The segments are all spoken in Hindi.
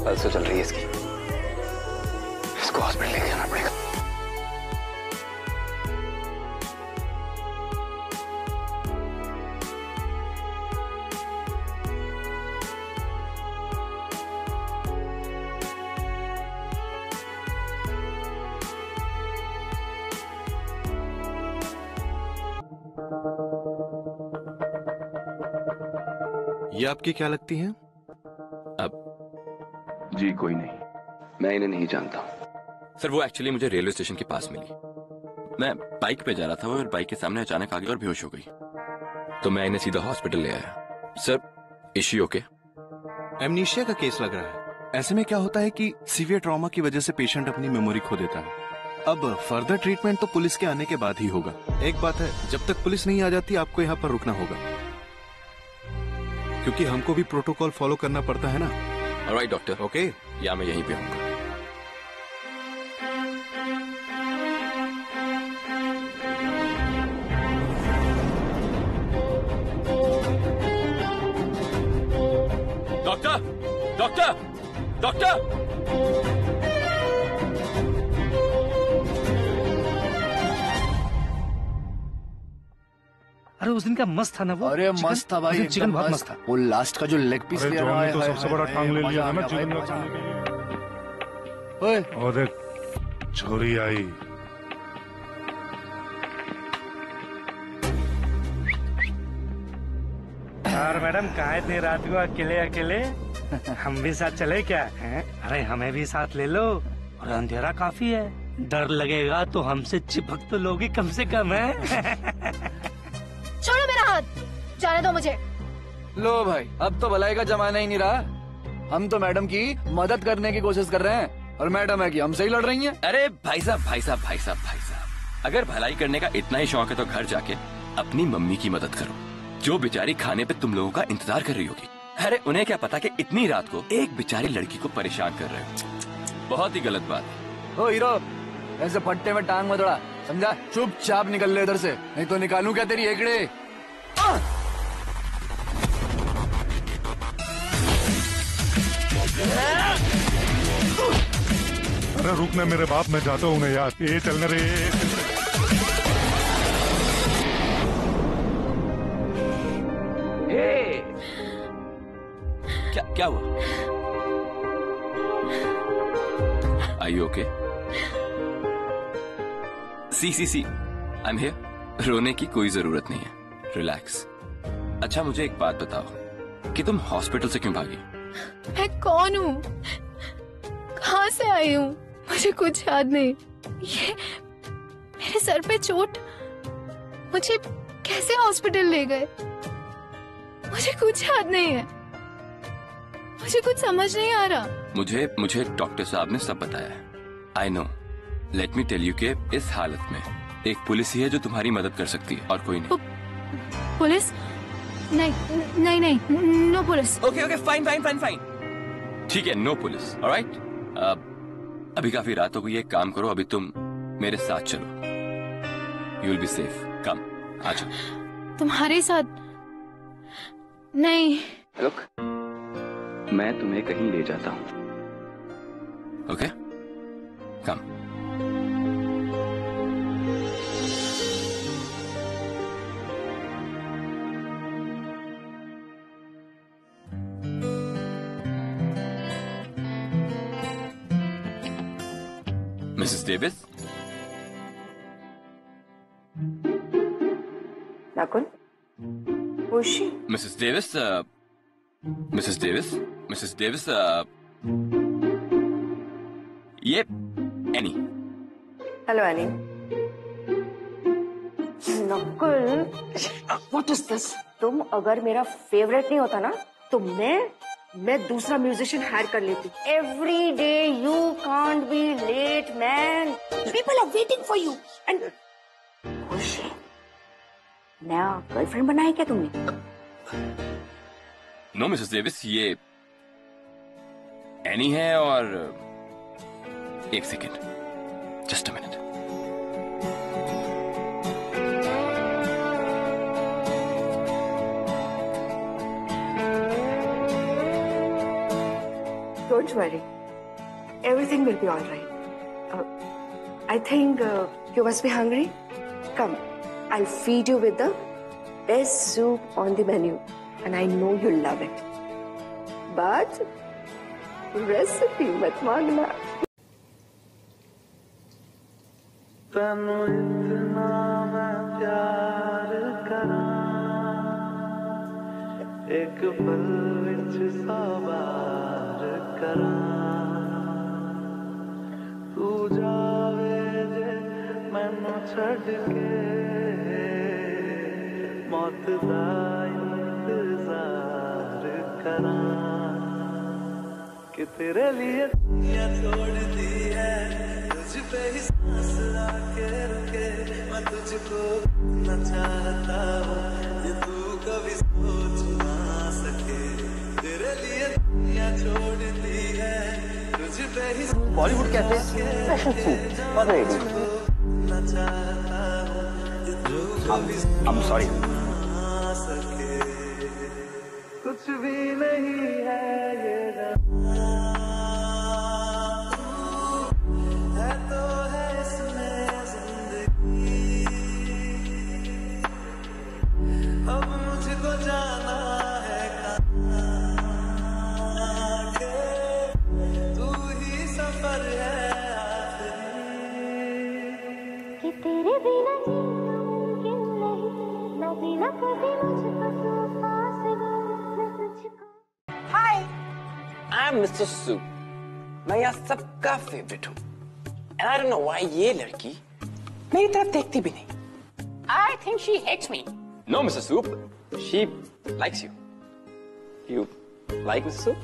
पल्स तो चल रही है इसकी, इसको हॉस्पिटल लेके जाना पड़ेगा। ये आपकी क्या लगती हैं? अब जी कोई नहीं, मैं इन्हें नहीं जानता। सर वो एक्चुअली मुझे रेलवे स्टेशन के पास मिली। मैं बाइक पे जा रहा था और बाइक के सामने अचानक आ गई और बेहोश हो गई, तो मैं इन्हें सीधा हॉस्पिटल ले आया। Sir is she okay? Amnesia का केस लग रहा है। ऐसे में क्या होता है कि सीवियर ट्रॉमा की वजह से पेशेंट अपनी मेमोरी खो देता है। अब फर्दर ट्रीटमेंट तो पुलिस के आने के बाद ही होगा। एक बात है, जब तक पुलिस नहीं आ जाती आपको यहाँ पर रुकना होगा, क्योंकि हमको भी प्रोटोकॉल फॉलो करना पड़ता है ना। Alright doctor. ओके, या मैं यहीं पे आऊंगा। Doctor, doctor, doctor! अरे उस दिन का मस्त था ना वो। अरे मस्त था भाई, चिकन बहुत मस्त था। वो लास्ट का जो लेग पीस ले रहा है, तो सबसे बड़ा टांग ले लिया है ना चिकन का। ओए और एक छोरी आई। और मैडम कहाँ इतनी रात को अकेले अकेले? हम भी साथ चले क्या हैं? अरे हमें भी साथ ले लो, और अंधेरा काफी है, डर लगेगा तो हमसे चिपक तो लोगी कम से कम है। छोड़ो मेरा हाथ, जाने दो मुझे। लो भाई, अब तो भलाई का जमाना ही नहीं रहा। हम तो मैडम की मदद करने की कोशिश कर रहे हैं और मैडम है कि हमसे ही लड़ रही हैं। अरे भाई साहब, भाई साहब, भाई साहब, भाई साहब, अगर भलाई करने का इतना ही शौक है तो घर जाके अपनी मम्मी की मदद करो, जो बेचारी खाने पे तुम लोगों का इंतजार कर रही होगी। अरे उन्हें क्या पता कि इतनी रात को एक बेचारी लड़की को परेशान कर रहे हो। बहुत ही गलत बात। ओ हीरो, ऐसे फट्टे में टांग मत अड़ा, समझा? चुपचाप निकल ले इधर से, नहीं तो निकालूं क्या तेरी एकड़े। अरे रुकना मेरे बाप, मैं जाता हूँ ना यार। ये चलने रे। क्या हुआ? Are you okay? See I am here. रोने की कोई जरूरत नहीं है, रिलैक्स। अच्छा मुझे एक बात बताओ कि तुम हॉस्पिटल से क्यों भागी? मैं कौन हूँ, कहाँ से आई हूँ, मुझे कुछ याद नहीं। ये मेरे सर पे चोट, मुझे कैसे हॉस्पिटल ले गए, मुझे कुछ याद नहीं है, मुझे कुछ समझ नहीं आ रहा। मुझे डॉक्टर साहब ने सब बताया है। I know, let me tell you कि इस हालत में एक पुलिस ही है जो तुम्हारी मदद कर सकती है और कोई नहीं। पुलिस? नहीं, नो पुलिस। Okay, fine. ठीक है, नो पुलिस, ऑलराइट। अभी काफी रात हो गई है, एक काम करो, अभी तुम मेरे साथ चलो, यू विल बी सेफ। कम, आ जाओ। तुम्हारे साथ? नहीं। रुक, मैं तुम्हें कहीं ले जाता हूँ। Okay, come. Mrs Davis? Nakul? Who is she? Mrs. Davis, Mrs. Davis, ये Annie. Hello, Annie. Nakul, what is this? तुम अगर मेरा फेवरेट नहीं होता ना, तो मैं दूसरा म्यूजिशियन हायर कर लेती। Every day you can't be late, man. People are waiting for you. And खुश है? नया गर्लफ्रेंड बनाया क्या तुमने? नो मिसेस डेविस, ये एनी है और एक second, just a minute. Don't worry. Everything will be all right. I think you must be hungry. Come, I'll feed you with the best soup on the menu, and I know you'll love it. But recipe mat mangna. तनु इतना मैं प्यार करा एक पल विच सवार करा तू जावे जे मैनू छड़ के मौत दा इंतजार करा कि तेरे लिए दुनिया छोड़ दी है तुझ पे ही सांस आके रुके मैं तुझको न चाहता हूँ ये तू कभी सोच ना सके तेरे लिए दुनिया छोड़ दी है तुझ पे ही बॉलीवुड कहते हैं फैशन सूट और रेडी। न चाहता हूँ ये तू कभी I'm sorry. ना सके कुछ भी नहीं है ये जहां है तो है इसमें जिंदगी अब मुझको जाना है कहाँ के तू ही सफर है आखिरी कि तेरे बिना जीना मुमकिन नहीं न बिना कभी मुझको तू पास गई मैं तुझको Hi, I'm Mr. Su. मैं यहाँ सबका फेवरेट हूँ। And I don't know why ये लड़की मेरी तरफ देखती भी नहीं। I think she hates me. No, Mr. Soup. She likes you. You like Mr. Soup?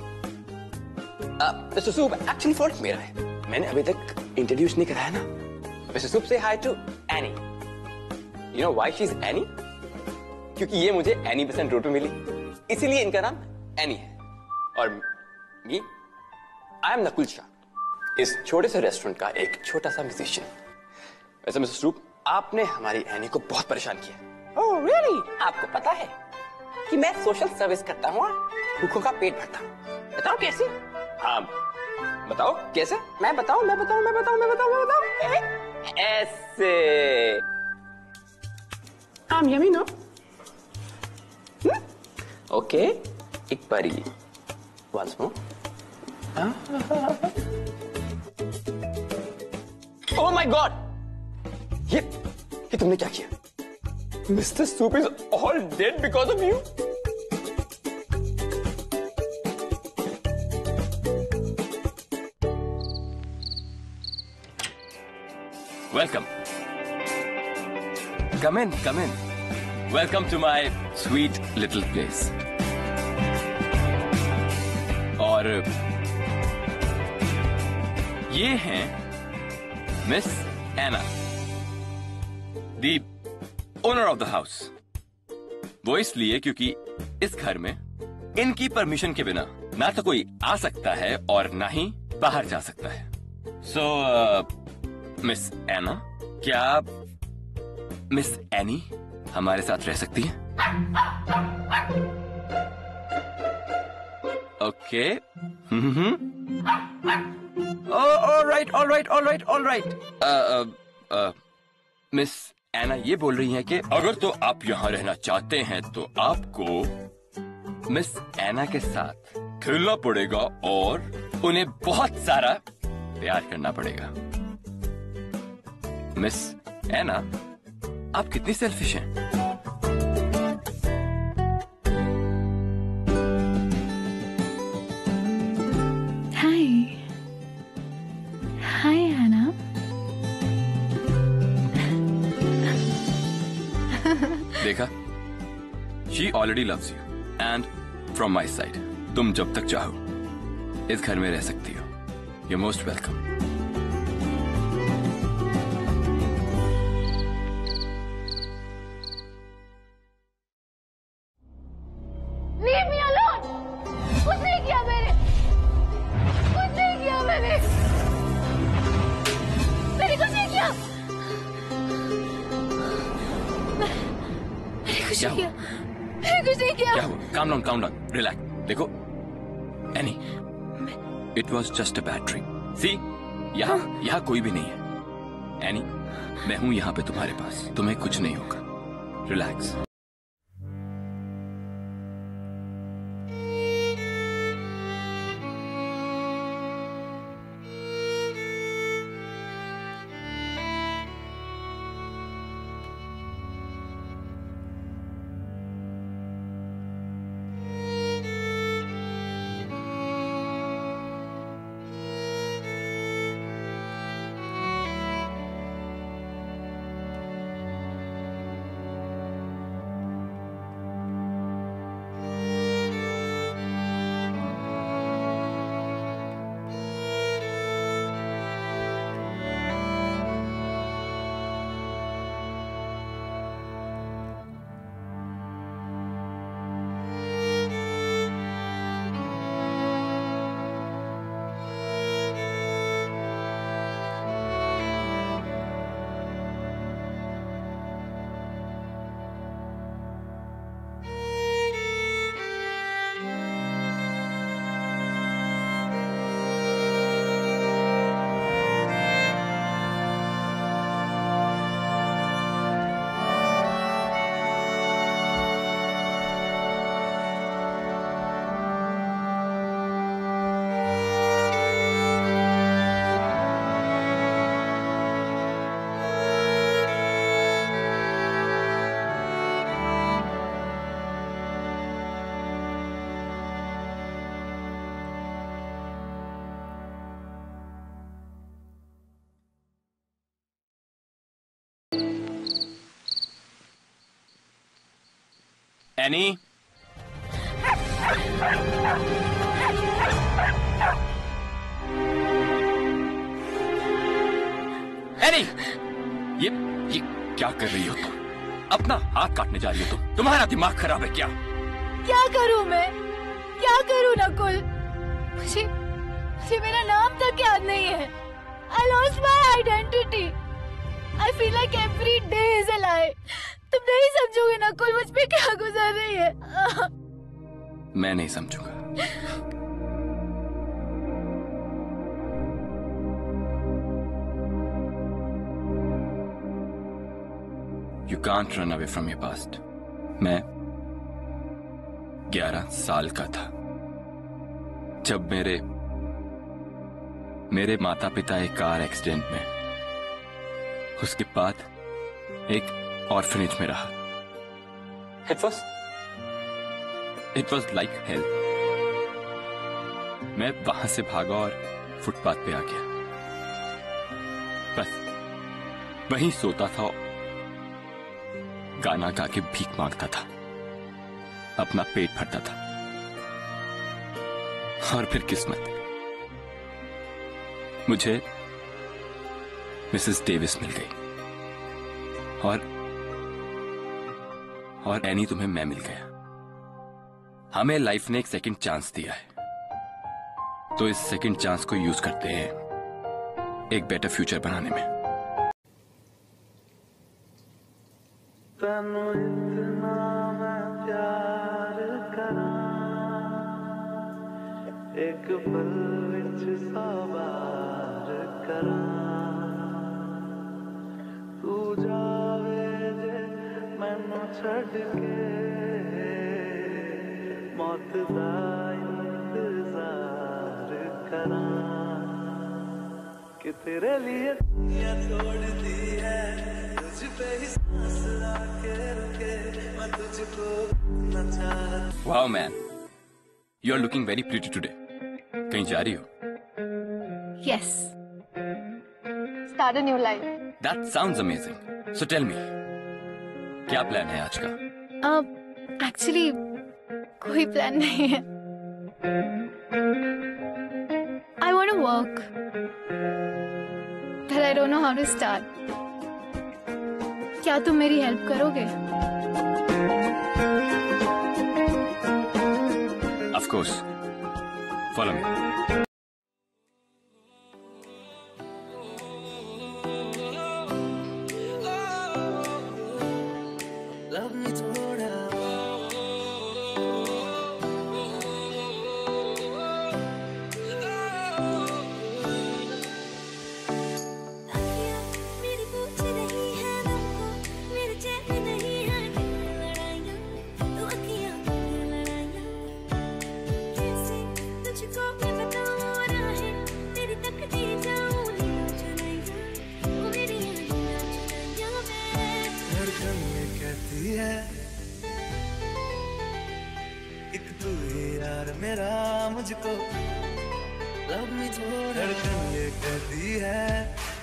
Mr. Soup, actually fault मेरा है। मैंने अभी तक इंट्रोड्यूस नहीं कराया ना। Mr. Soup, say hi to Annie. You know why she's Annie? क्योंकि ये मुझे Annie% रोटी मिली, इसीलिए इनका नाम Annie है। और me, I am Nakul Shah, इस छोटे से रेस्टोरेंट का एक छोटा सा म्यूजिशियन। वैसे मिस्टर सूप, आपने हमारी एनी को बहुत परेशान किया। Oh really? आपको पता है कि मैं सोशल सर्विस करता हूँ और भूखों का पेट भरता हूँ। बताओ कैसे? हाँ, बताओ कैसे? मैं बताऊँ। ऐसे। I'm yummy, no? ओके, एक बारी once more. Oh my God! ये तुमने क्या किया? Mr. Soup is all dead because of you. Welcome. Come in. Welcome to my sweet little place. और ये हैं Miss Anna, the owner of the house. वो इसलिए क्योंकि इस घर में इनकी परमिशन के बिना ना तो कोई आ सकता है और ना ही बाहर जा सकता है। सो मिस एना, क्या मिस एनी हमारे साथ रह सकती है? ओके। all right. मिस एना ये बोल रही हैं कि अगर तो आप यहाँ रहना चाहते हैं तो आपको मिस एना के साथ खेलना पड़ेगा और उन्हें बहुत सारा प्यार करना पड़ेगा। मिस एना, आप कितनी सेल्फिश हैं? Hi, Anna. देखा? She already loves you. And from my side, तुम जब तक चाहो इस घर में रह सकती हो। You're most welcome. Leave me alone! कुछ नहीं किया मैंने कुछ नहीं किया मैंने कुछ नहीं किया। मैंने कुछ नहीं किया। क्या हुआ? Calm down, relax. देखो, Annie, it was just a bad dream. See, यहाँ कोई भी नहीं है। एनी, मैं हूँ यहाँ पे तुम्हारे पास, तुम्हें कुछ नहीं होगा। रिलैक्स। एनी, एनी, ये क्या कर रही हो तुम? अपना हाथ काटने जा रही हो तुम? तुम्हारा दिमाग खराब है क्या? क्या करूं मैं? क्या करूं नकुल? मुझे मेरा नाम तक याद नहीं है। I lost my identity. I feel like every day is a lie. तुम नहीं समझोगे नकुल मुझ पे क्या गुजर रही है। मैं नहीं समझूंगा। You can't run away from your past. मैं 11 साल का था जब मेरे माता पिता एक कार एक्सीडेंट में, उसके बाद एक ऑर्फनेज में रहा। It was like hell. मैं वहां से भागा और फुटपाथ पे आ गया। बस वहीं सोता था, गाना गा के भीख मांगता था, अपना पेट भरता था। और फिर किस्मत, मुझे मिसेस डेविस मिल गई और एनी तुम्हें मैं मिल गया। हमें लाइफ ने एक सेकंड चांस दिया है, तो इस सेकंड चांस को यूज करते हैं एक बेटर फ्यूचर बनाने में। तनु इतना मैं प्यार करा, एक पल विच सवार करा, तू जावे जे मैनू छड़ के, मौत दा इंतजार करा, कि तेरे लिए दुनिया तोड़ दी है, तुझ पे ही सांस आके रुके, मैं तुझको ना चाहता। Wow man, you are looking very pretty today. कहीं जा रही हो? Yes. Start a new life. That sounds amazing. So tell me, क्या प्लान है आज का? Actually, कोई प्लान नहीं है। I want to work, but I don't know how to start. क्या तुम मेरी हेल्प करोगे? Of course. Follow me. Love me थोड़ा, मेरा मुझको लब में थोड़ा धड़कन ये कहती है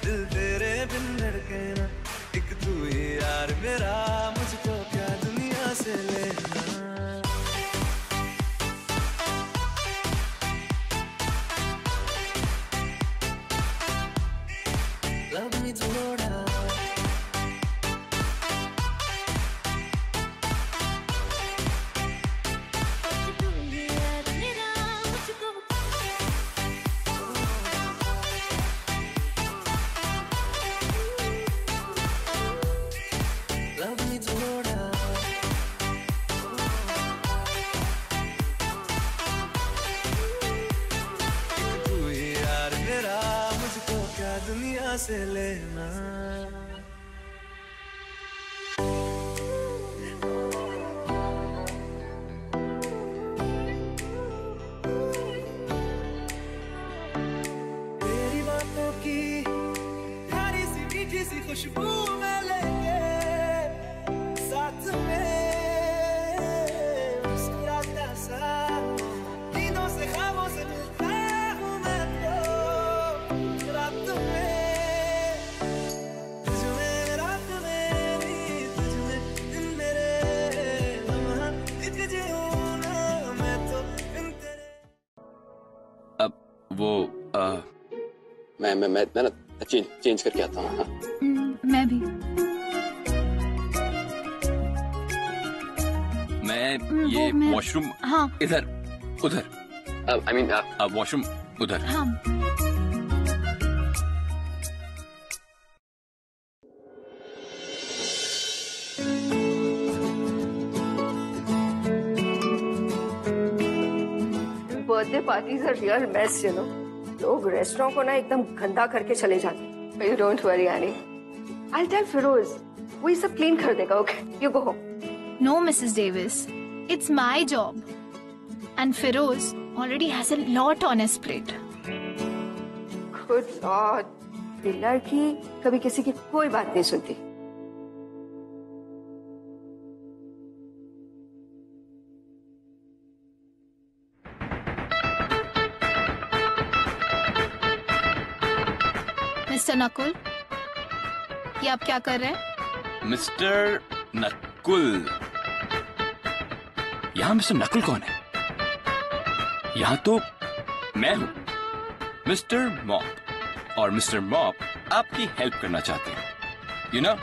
दिल तेरे बिन धड़के ना एक तू ही यार मेरा मुझको क्या दुनिया से लेना लब में थोड़ा दुनिया से लेना तेरी बातों की प्यारी सी मीठी सी खुशबू में लेके साथ में मुस्कुराता सा नींदों से ख्वाबों से मिलता हूँ मैं तो रात वो मैं ना चेंज करके आता हूँ। हाँ। मैं भी। ये वॉशरूम हाँ इधर उधर I mean वॉशरूम उधर। हाँ birthday parties are real mess you know. लोग रेस्टोरेंट को ना एकदम गंदा करके चले जाते। You don't worry Annie, I will tell Firoz, वो ये सब क्लीन कर देगा। Okay you go home. No, Mrs. Davis. It's my job. And Feroz already has a lot on his plate. Good Lord. ये लड़की कभी किसी की कोई बात नहीं सुनती। मिस्टर नकुल, ये आप क्या कर रहे हैं? मिस्टर नकुल? यहाँ मिस्टर नकुल कौन है? यहाँ तो मैं हूँ मिस्टर मॉप, और मिस्टर मॉप आपकी हेल्प करना चाहते हैं। You know,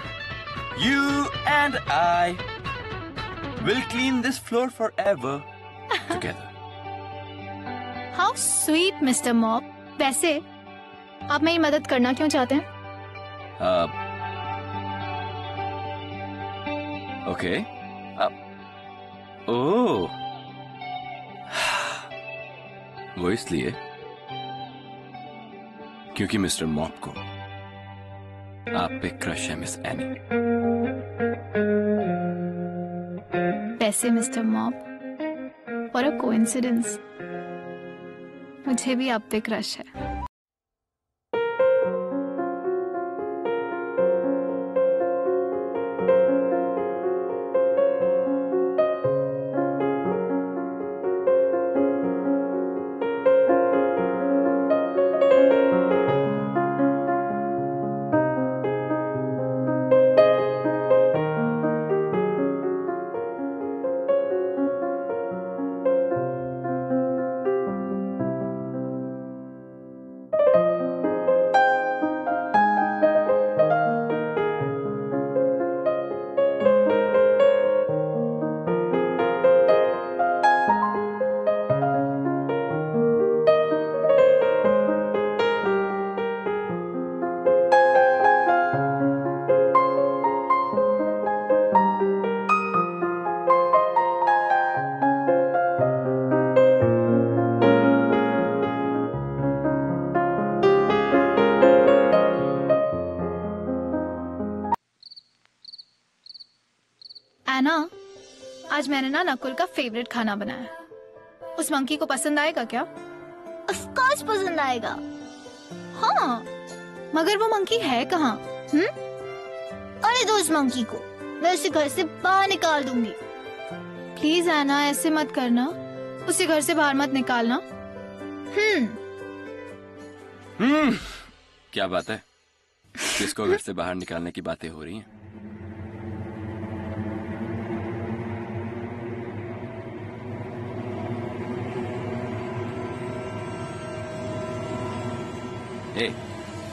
you and I will clean this floor for ever together. How sweet mister mop. वैसे आप मेरी मदद करना क्यों चाहते हैं? ओके। ओह, वो इसलिए क्योंकि मिस्टर मॉप को आप पे क्रश है मिस एनी। वैसे mister mop, for a coincidence मुझे भी आप पे क्रश है। एना, आज मैंने ना नकुल का फेवरेट खाना बनाया। उस मंकी को पसंद आएगा क्या? ऑफ कोर्स पसंद आएगा। हाँ, मगर वो मंकी है कहाँ? अरे दो उस मंकी को, मैं उसे घर से बाहर निकाल दूंगी। प्लीज एना, ऐसे मत करना। उसे घर से बाहर मत निकालना। क्या बात है? किसको घर से बाहर निकालने की बातें हो रही हैं?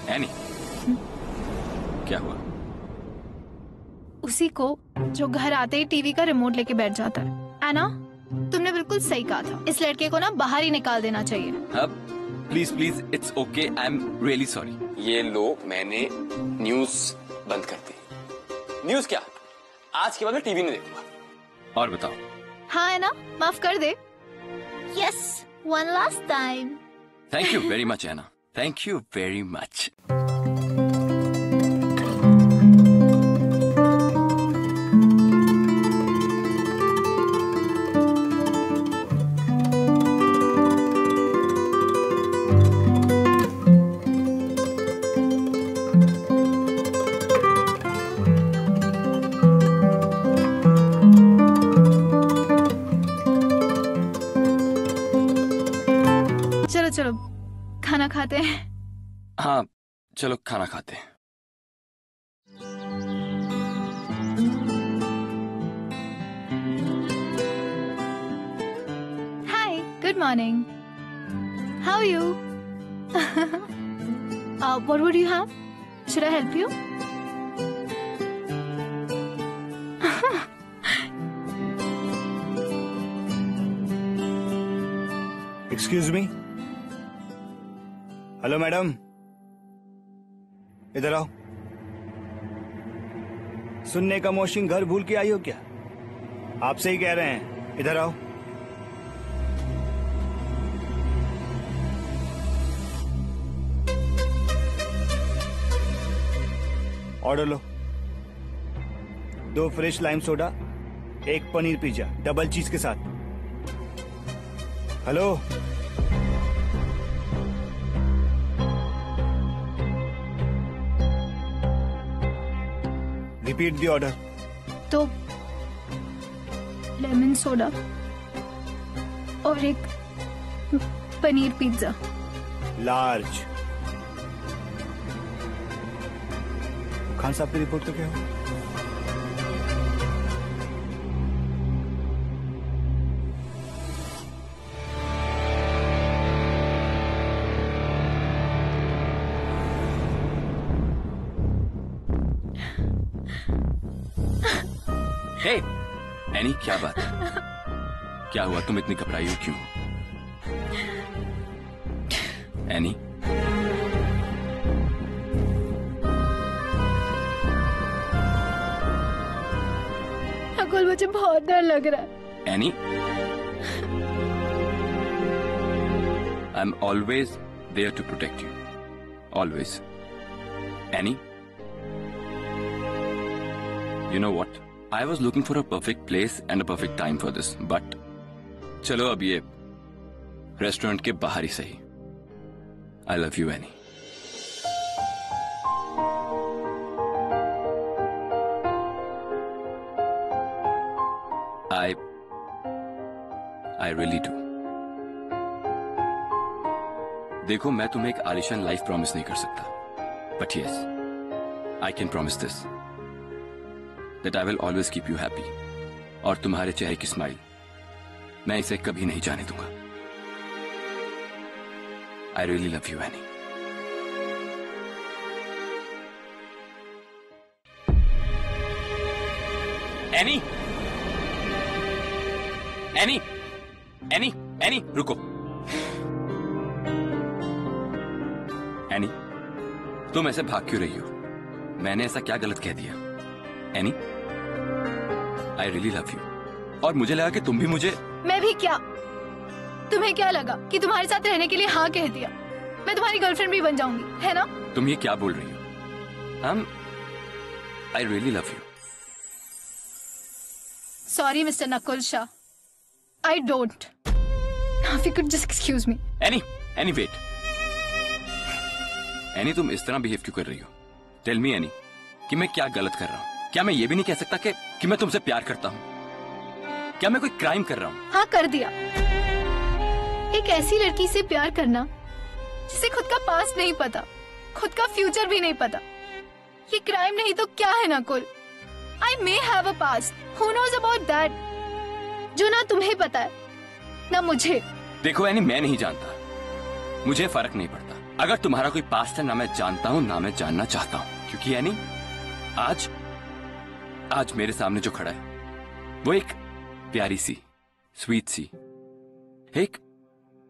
एनी, क्या हुआ? उसी को जो घर आते ही टीवी का रिमोट लेके बैठ जाता है। एना, तुमने बिल्कुल सही कहा था, इस लड़के को ना बाहर ही निकाल देना चाहिए। अब please please, it's okay, I am really sorry. ये लो, मैंने न्यूज बंद कर दी। न्यूज क्या? आज के बाद मैं टीवी नहीं देखूंगा। और बताओ। हाँ एना, माफ कर दे। Yes, one last time. Thank you very much Anna, thank you very much. चलो खाना खाते हैं। हाँ चलो खाना खाते हैं। Hi, good morning. How are you? What would you have? Should I help you? Excuse me. Hello madam, इधर आओ। सुनने का मोशिंग घर भूल के आई हो क्या? आपसे ही कह रहे हैं, इधर आओ। Order low. 2 fresh lime soda, 1 paneer pizza double चीज के साथ। Hello, repeat the order. तो लेमन सोडा और 1 पनीर पिज्जा लार्ज। खान साहब की रिपोर्ट तो क्या हो? हे एनी, क्या बात है? क्या हुआ? तुम इतनी घबराई हो क्यों? एनी, नकुल, मुझे बहुत डर लग रहा है। Annie, I am always there to protect you, always. Annie, you know what? I was looking for a perfect place and a perfect time for this, but चलो अब ये रेस्टोरेंट के बाहर ही सही। I love you, Annie. I really do. देखो, मैं तुम्हें एक आलिशान लाइफ प्रॉमिस नहीं कर सकता, but yes, I can promise this. That I will always keep you happy. और तुम्हारे चेहरे की स्माइल मैं इसे कभी नहीं जाने दूंगा। I really love you, Annie. Annie! Annie! Annie! Annie! रुको। Annie, तुम ऐसे भाग क्यों रही हो? मैंने ऐसा क्या गलत कह दिया? Any, I really love you. और मुझे लगा कि तुम भी मुझे। मैं भी क्या? तुम्हें क्या लगा कि तुम्हारे साथ रहने के लिए हाँ कह दिया? मैं तुम्हारी गर्लफ्रेंड भी बन जाऊंगी, है ना? तुम ये क्या बोल रही हो? I really love you. Sorry mister Nakul Shah, I don't. Now if you could just excuse me. Annie wait. Annie, तुम इस तरह बिहेव क्यों कर रही हो? टेल मी एनी, कि मैं क्या गलत कर रहा हूँ? क्या मैं ये भी नहीं कह सकता कि मैं तुमसे प्यार करता हूँ? क्या मैं कोई क्राइम कर रहा हूँ? हाँ, कर दिया। एक ऐसी लड़की से प्यार करना जिसे खुद का पास्ट नहीं पता, खुद का फ्यूचर भी नहीं पता, ये क्राइम नहीं तो क्या है Nakul? I may have a past. Who knows about that? जो ना तुम्हें पता है ना मुझे। देखो एनी, मैं नहीं जानता, मुझे फर्क नहीं पड़ता। अगर तुम्हारा कोई पास्ट है, ना मैं जानता हूँ ना मैं जानना चाहता हूँ, क्योंकि एनी आज मेरे सामने जो खड़ा है वो एक प्यारी सी, स्वीट सी, एक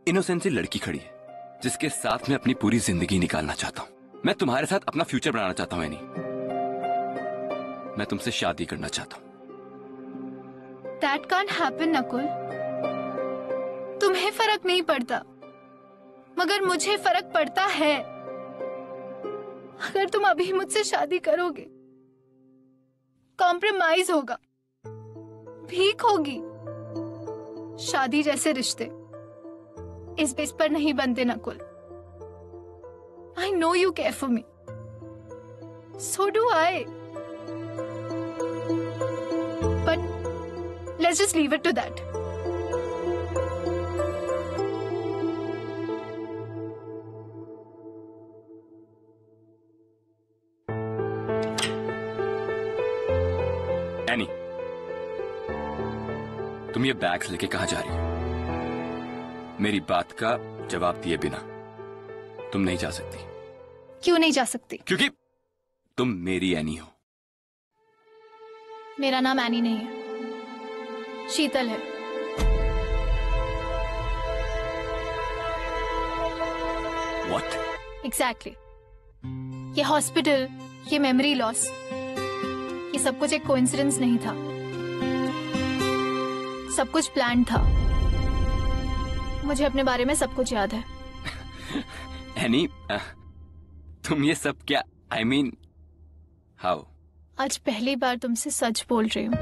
इनोसेंट सी लड़की खड़ी है जिसके साथ मैं अपनी पूरी जिंदगी निकालना चाहता हूँ। मैं तुम्हारे साथ अपना फ्यूचर बनाना चाहता हूँ एनी। मैं तुमसे शादी करना चाहता हूँ। That can't happen, Nakul. तुम्हें फर्क नहीं पड़ता, मगर मुझे फर्क पड़ता है। अगर तुम अभी मुझसे शादी करोगे, कॉम्प्रोमाइज होगा, भीख होगी। शादी जैसे रिश्ते इस बेस पर नहीं बनते Nakul. I know you care for me. So do I. But let's just leave it to that. Any, तुम ये बैग्स लेके कहाँ जा रही हो? मेरी बात का जवाब दिए बिना तुम नहीं जा सकती। क्यों नहीं जा सकती? क्योंकि तुम मेरी एनी हो। मेरा नाम एनी नहीं है, शीतल है। What? Exactly. ये हॉस्पिटल, ये मेमोरी लॉस, ये सब कुछ एक कोइंसिडेंस नहीं था, सब कुछ प्लान था। मुझे अपने बारे में सब कुछ याद है। एनी, तुम ये सब क्या? I mean, how? आज पहली बार तुमसे सच बोल रही हूँ।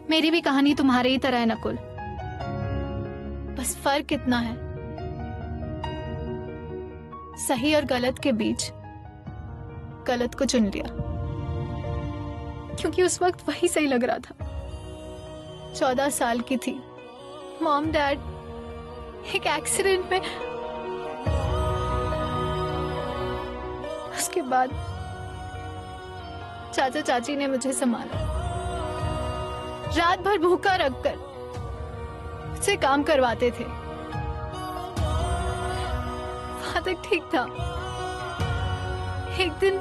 मेरी भी कहानी तुम्हारे ही तरह है नकुल, बस फर्क इतना है, सही और गलत के बीच गलत को चुन लिया, क्योंकि उस वक्त वही सही लग रहा था। 14 साल की थी, मॉम डैड एक एक्सीडेंट में, उसके बाद चाचा चाची ने मुझे संभाला, रात भर भूखा रखकर मुझसे काम करवाते थे। वहां तक ठीक था। एक दिन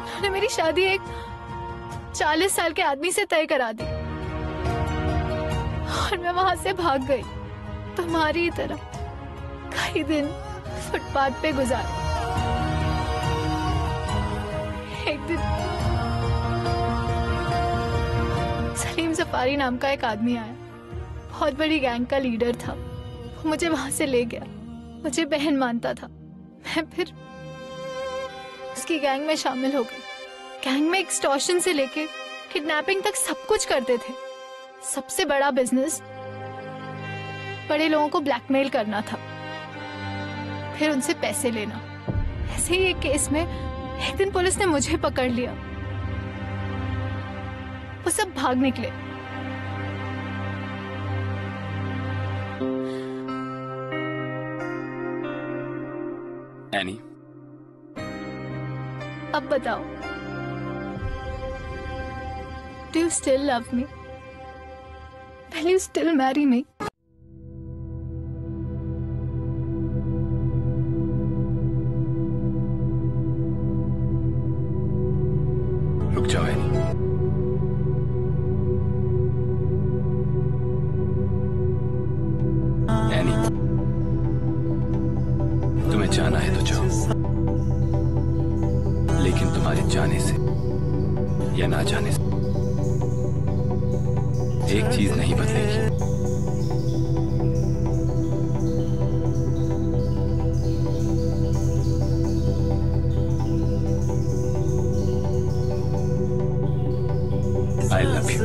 उन्होंने मेरी शादी एक 40 साल के आदमी से तय करा दी और मैं वहां से भाग गई, तुम्हारी तरह कई दिन फुटपाथ पे गुजारे। एक दिन सलीम सफारी नाम का एक आदमी आया, बहुत बड़ी गैंग का लीडर था। वो मुझे वहां से ले गया, मुझे बहन मानता था। मैं फिर उसकी गैंग में शामिल हो गई। गैंग में एक्सटॉर्शन से लेके किडनैपिंग तक सब कुछ करते थे। सबसे बड़ा बिजनेस बड़े लोगों को ब्लैकमेल करना था, फिर उनसे पैसे लेना। ऐसे ही एक केस में एक दिन पुलिस ने मुझे पकड़ लिया। वो सब भाग निकले। एनी, अब बताओ, Do you still love me? Will you still marry me? रुक जाओ एनी। एनी, तुम्हें जाना है तो जाओ, लेकिन तुम्हारे जाने से या ना जाने से एक चीज नहीं बदलेगी। I love you.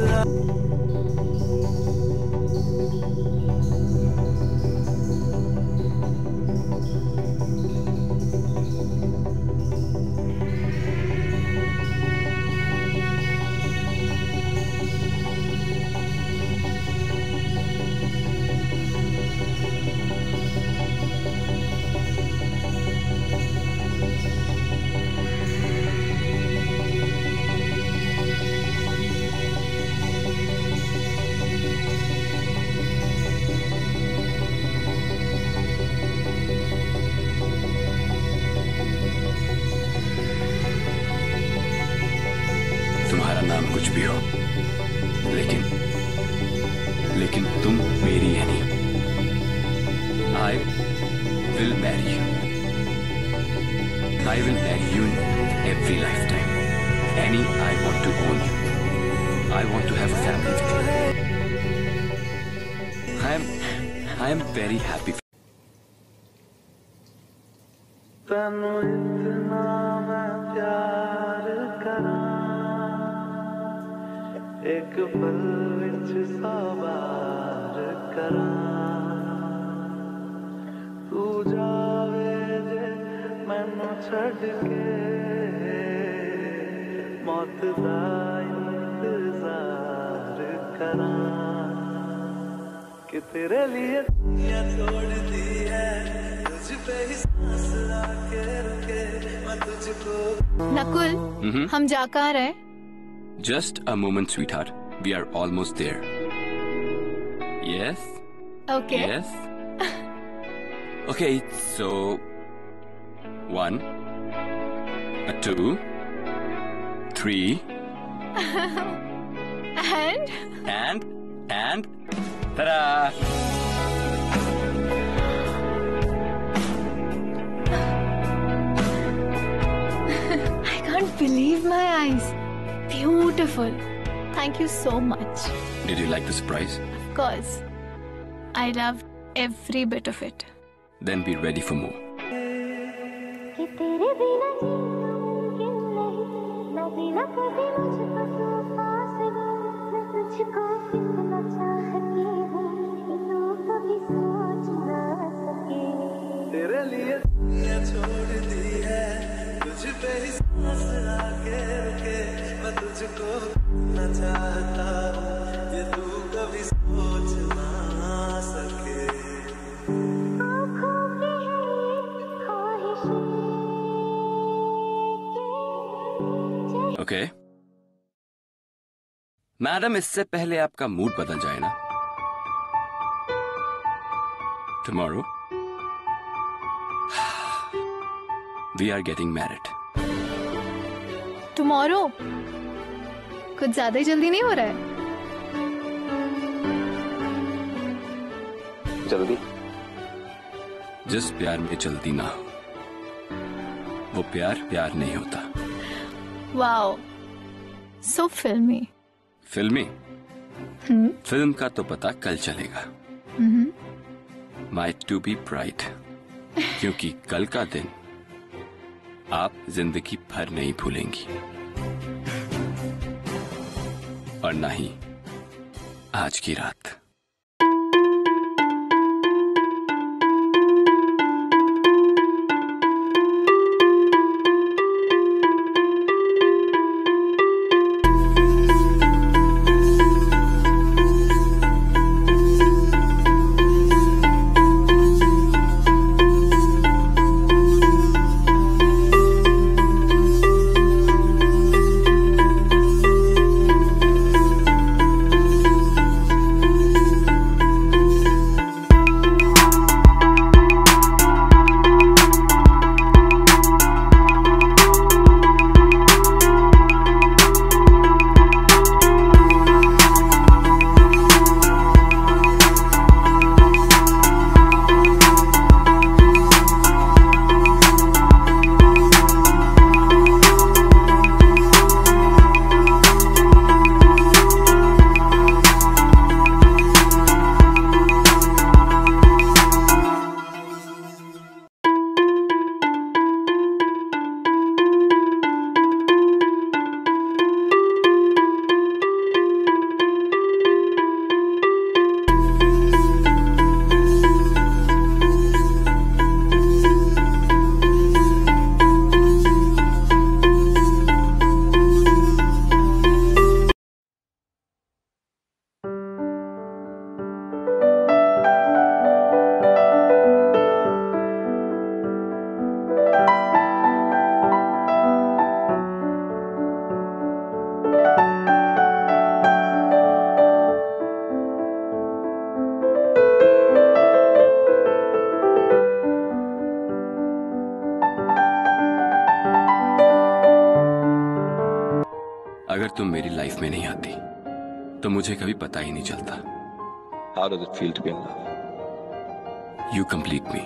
मेरी यानी I will marry you. I will marry you in every lifetime. Annie, I want to own you. I want to have a family with you. I am very happy. तनु इतना मैं प्यार करा एक पल विच सवार करा तू जावे जे मैनू छड़ के मौत दा इंतजार करा कि तेरे लिए दुनिया छोड़ दी है तुझ पे ही सांस आके रुके मैं तुझको नकुल, हम जा कहाँ रहे? Just a moment, sweetheart. We are almost there. Yes? Okay. Yes? Okay, so 1, 2, 3, and ta-da! I can't believe my eyes. Beautiful. Thank you so much. Did you like the surprise? Of course. I loved every bit of it. Then be ready for more. कि तेरे बिना जीना मुमकिन नहीं न जीना कभी मुझको तू फासले मैं तुझको कितना चाहती हूँ कि तू कभी सोच ना सके तेरे लिए दुनिया छोड़ दी है तुझ पे ही सांस आके रुके मैं तुझको ना चाहता हूँ ये तू कभी सोच ना सके आँखों की है ये ख्वाहिशें Okay. मैडम, इससे पहले आपका मूड बदल जाए ना, tomorrow we are getting married. Tomorrow? कुछ ज्यादा ही जल्दी नहीं हो रहा है? जल्दी? जिस प्यार में जल्दी ना हो वो प्यार नहीं होता। Wow, so filmy. फिल्मी? फिल्म का तो पता कल चलेगा। Might to be bright, क्योंकि कल का दिन आप जिंदगी भर नहीं भूलेंगी और ना ही आज की रात। अगर तुम मेरी लाइफ में नहीं आती तो मुझे कभी पता ही नहीं चलता How does it feel to be in love? You complete me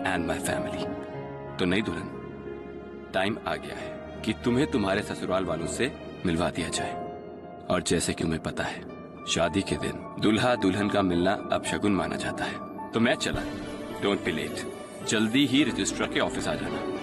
and my family. तो नहीं दुल्हन, टाइम आ गया है कि तुम्हें तुम्हारे ससुराल वालों से मिलवा दिया जाए। और जैसे कि तुम्हें पता है, शादी के दिन दूल्हा दुल्हन का मिलना अब शगुन माना जाता है। तो मैं चला, डोंट बी लेट। जल्दी ही रजिस्ट्रार के ऑफिस आ जाना।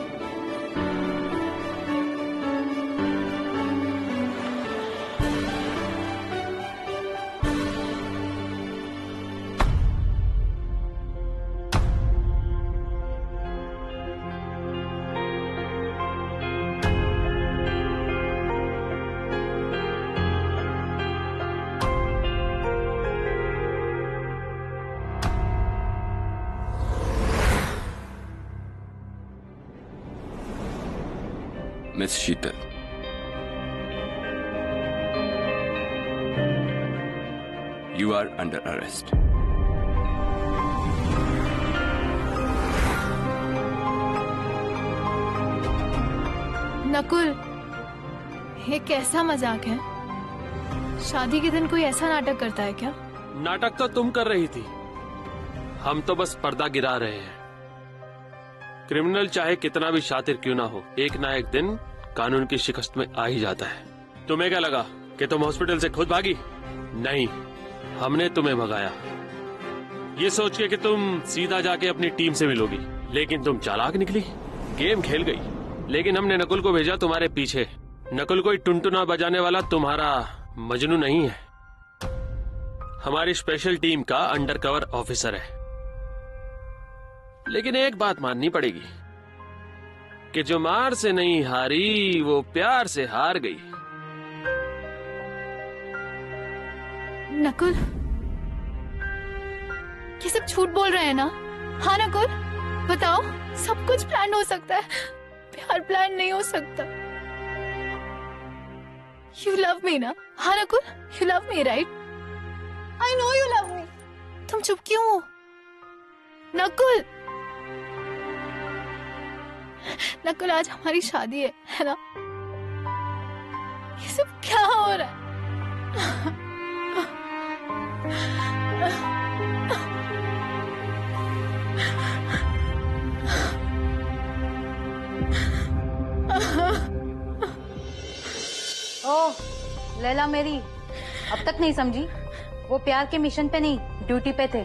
Miss Sheetal, you are under arrest. Nakul, ये कैसा मजाक है? शादी के दिन कोई ऐसा नाटक करता है क्या? नाटक तो तुम कर रही थी, हम तो बस पर्दा गिरा रहे हैं। क्रिमिनल चाहे कितना भी शातिर क्यों ना हो, एक ना एक दिन कानून की शिकस्त में आ ही जाता है। तुम्हें क्या लगा कि तुम हॉस्पिटल से खुद भागी? नहीं, हमने तुम्हें भगाया, ये सोच के कि तुम सीधा जाके अपनी टीम से मिलोगी। लेकिन तुम चालाक निकली, गेम खेल गई। लेकिन हमने नकुल को भेजा तुम्हारे पीछे। नकुल कोई टुनटुना बजाने वाला तुम्हारा मजनू नहीं है, हमारी स्पेशल टीम का अंडरकवर ऑफिसर है। लेकिन एक बात माननी पड़ेगी कि जो मार से नहीं हारी वो प्यार से हार गई। नकुल, ये सब झूठ बोल रहे हैं ना? हाँ नकुल, बताओ। सब कुछ प्लान हो सकता है, प्यार प्लान नहीं हो सकता। You love me ना? हाँ Nakul, you love me right? I know you love me. तुम चुप क्यों हो? नकुल, नकुल आज हमारी शादी है ना? ये सब क्या हो रहा है? ओह लैला मेरी, अब तक नहीं समझी? वो प्यार के मिशन पे नहीं, ड्यूटी पे थे।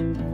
है।